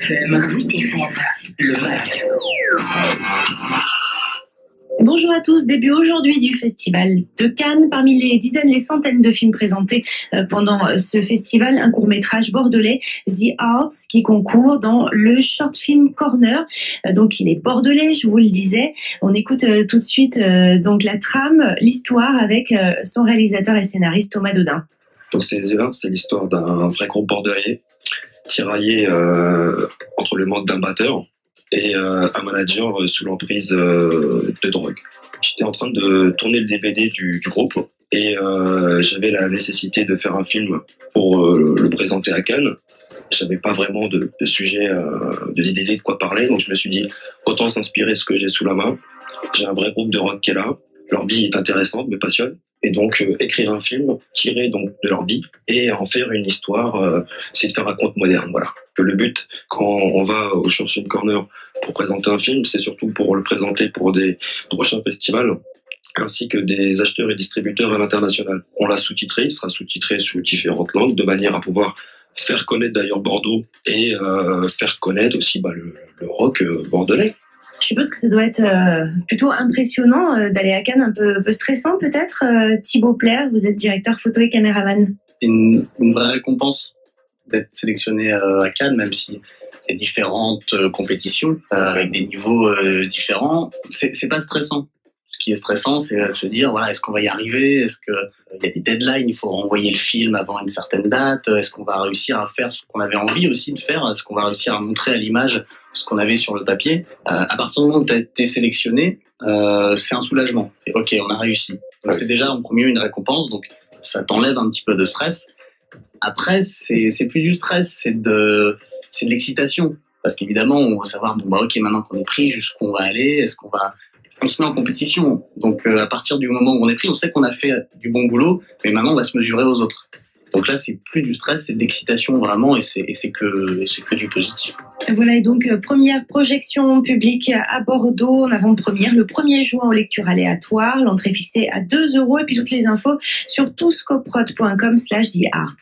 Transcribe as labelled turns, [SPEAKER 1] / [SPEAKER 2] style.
[SPEAKER 1] Le MAG.
[SPEAKER 2] Bonjour à tous, début aujourd'hui du Festival de Cannes. Parmi les dizaines, les centaines de films présentés pendant ce festival, un court-métrage bordelais, The Arts, qui concourt dans le Short Film Corner. Donc il est bordelais, je vous le disais. On écoute tout de suite donc la trame, l'histoire avec son réalisateur et scénariste Thomas Dodin.
[SPEAKER 3] Donc c'est The Arts, c'est l'histoire d'un vrai groupe bordelais tiraillé entre le manque d'un batteur et un manager sous l'emprise de drogue. J'étais en train de tourner le DVD du groupe et j'avais la nécessité de faire un film pour le présenter à Cannes. J'avais pas vraiment de sujet, d'idée de quoi parler, donc je me suis dit autant s'inspirer de ce que j'ai sous la main. J'ai un vrai groupe de rock qui est là. Leur vie est intéressante, me passionne. Et donc écrire un film tiré donc de leur vie et en faire une histoire, c'est de faire un conte moderne. Voilà. Que le but quand on va au Short Film Corner pour présenter un film, c'est surtout pour le présenter pour des prochains festivals ainsi que des acheteurs et distributeurs à l'international. On l'a sous-titré, il sera sous-titré sous différentes langues de manière à pouvoir faire connaître d'ailleurs Bordeaux et faire connaître aussi le rock bordelais.
[SPEAKER 2] Je suppose que ça doit être plutôt impressionnant d'aller à Cannes, un peu stressant peut-être. Thibaut Plaire, vous êtes directeur photo et caméraman.
[SPEAKER 4] C'est une vraie récompense d'être sélectionné à Cannes, même s'il y a différentes compétitions avec des niveaux différents. C'est pas stressant. Ce qui est stressant, c'est de se dire, voilà, est-ce qu'on va y arriver? Est-ce qu'il y a des deadlines? Il faut renvoyer le film avant une certaine date. Est-ce qu'on va réussir à faire ce qu'on avait envie aussi de faire? Est-ce qu'on va réussir à montrer à l'image ce qu'on avait sur le papier? À partir du moment où tu as été sélectionné, c'est un soulagement. Et, ok, on a réussi. Donc, c'est déjà en premier une récompense, donc ça t'enlève un petit peu de stress. Après, c'est plus du stress, c'est de l'excitation. Parce qu'évidemment, on va savoir, bon, bah, ok, maintenant qu'on est pris, jusqu'où on va aller? Est-ce qu'on va... On se met en compétition. Donc, à partir du moment où on est pris, on sait qu'on a fait du bon boulot, mais maintenant, on va se mesurer aux autres. Donc là, c'est plus du stress, c'est de l'excitation vraiment, et c'est que du positif.
[SPEAKER 2] Voilà, et donc, première projection publique à Bordeaux, en avant-première, le 1er juin en lecture aléatoire, l'entrée fixée à 2 €, et puis toutes les infos sur touscoprod.com/thearts.